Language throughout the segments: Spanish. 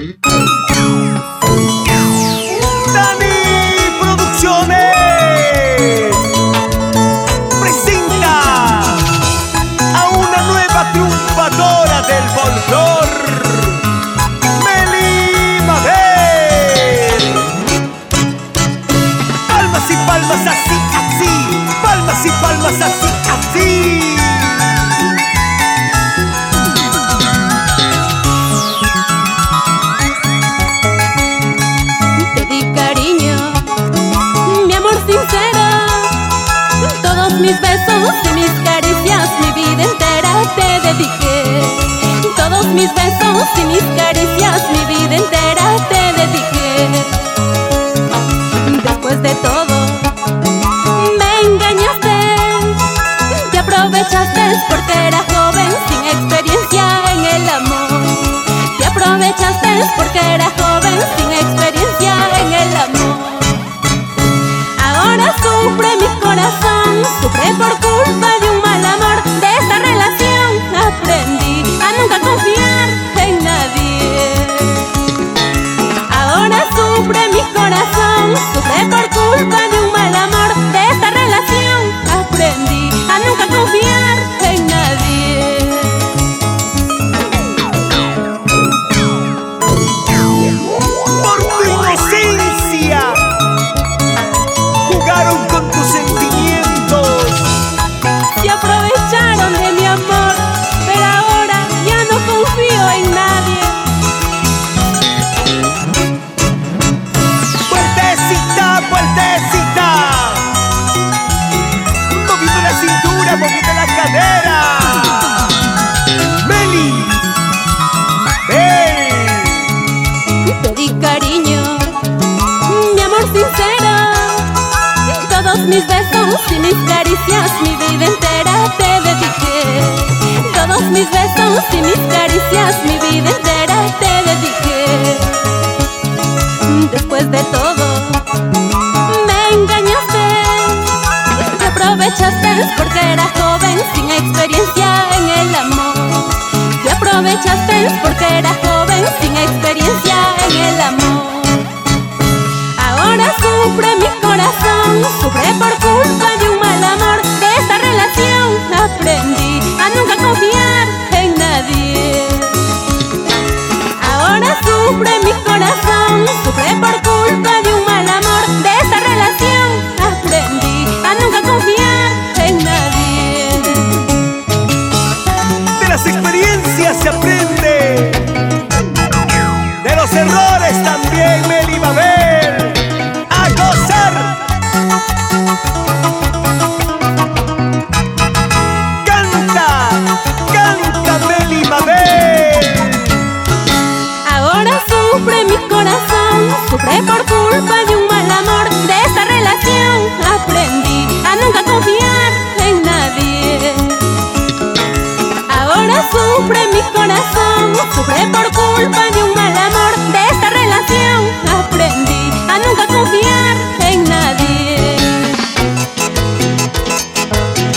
Dani Producciones presenta a una nueva triunfadora del folclor, Meli Mabel. Palmas y palmas así, así. Palmas y palmas así, así. Mis besos y mis caricias, mi vida entera te dediqué. Todos mis besos y mis caricias, mi vida entera te dediqué. Después de todo, me engañaste, te aprovechaste porque era joven sin experiencia en el amor. Te aprovechaste porque era joven sin experiencia en el amor. Ahora sufre mi corazón, sufre por culpa de un mal amor. De esta relación aprendí a nunca confiar en nadie. Ahora sufre mi corazón, sufre por culpa de un mal amor. De esta relación aprendí a nunca confiar en nadie. Por tu inocencia jugaron con tus sentimientos. Se aprovecharon de mi amor, pero ahora ya no confío en nadie. Fuertecita, fuertecita, moviendo la cintura, moviendo la cadera. Meli, ven. Te di cariño, mi amor sincero, todos mis besos y mis caricias, mi vida entera te dediqué. Todos mis besos y mis caricias, mi vida entera te dediqué. Después de todo, me engañaste, te aprovechaste porque era joven sin experiencia en el amor. Te aprovechaste porque era joven sin experiencia en el amor. Ahora sufre mi corazón, sufre por culpa de un mal amor. De esta relación aprendí a nunca confiar en nadie. Ahora sufre mi corazón, sufre por culpa de un mal amor. De esta relación aprendí a nunca confiar en nadie. De las experiencias se aprende, de los errores también, Meli Mabel. ¡A gozar! ¡Canta! ¡Canta, Meli Mabel! Ahora sufre mi corazón, sufre por culpa de un mal amor. De esta relación aprendí a nunca confiar en nadie. Ahora sufre mi corazón, sufre por culpa de un mal amor. De esta relación aprendí a nunca confiar en nadie.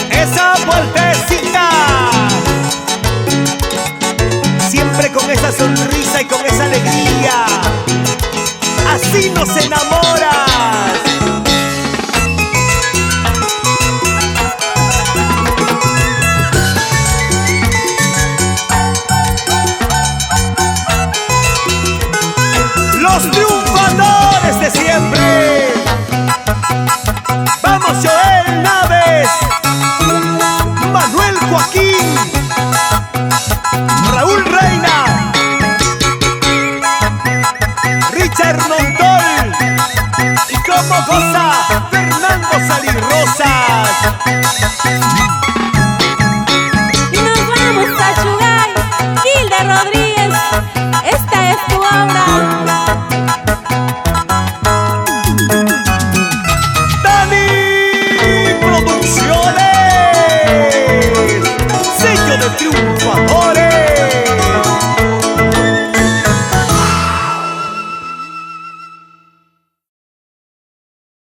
¡Esa vueltecita! Siempre con esa sonrisa y con esa alegría. Así nos enamoras. Los triunfadores de siempre. Vamos, Joel Naves, Manuel Joaquín, Raúl Reina, Richard Montol y como goza Fernando Salirrosas. Y nos vamos a Chugay, Hilda Rodríguez, esta es tu obra.